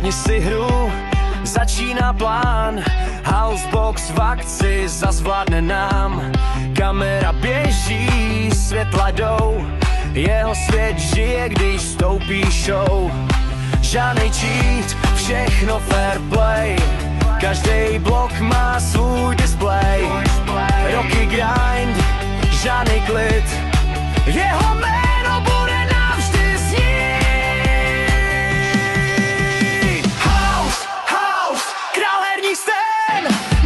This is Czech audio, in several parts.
Zapni si hru, začíná plán. Housebox v akci zazvládne nám. Kamera běží, světla jdou, jeho svět žije, když stoupí show. Žádnej cheat, všechno fair play, každý blok má svůj display. Roky grind, žádnej klid, jeho jméno bude navždy znít. House, král herních scén,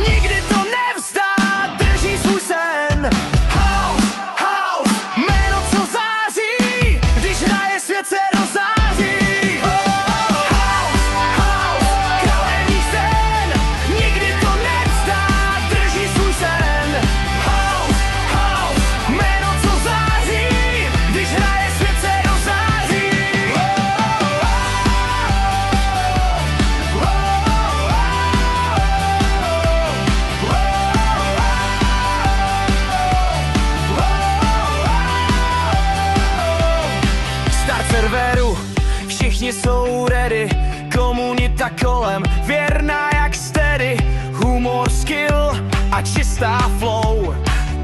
nikdy to nevzdá, drží svůj sen. House, jméno co září, když hraje svět se rozzáří. Všichni jsou ready, komunita kolem, věrná jak steady. Humor, skill a čistá flow,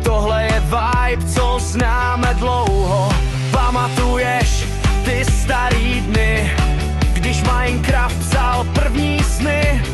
tohle je vibe, co známe dlouho. Pamatuješ ty starý dny, když Minecraft psal první sny?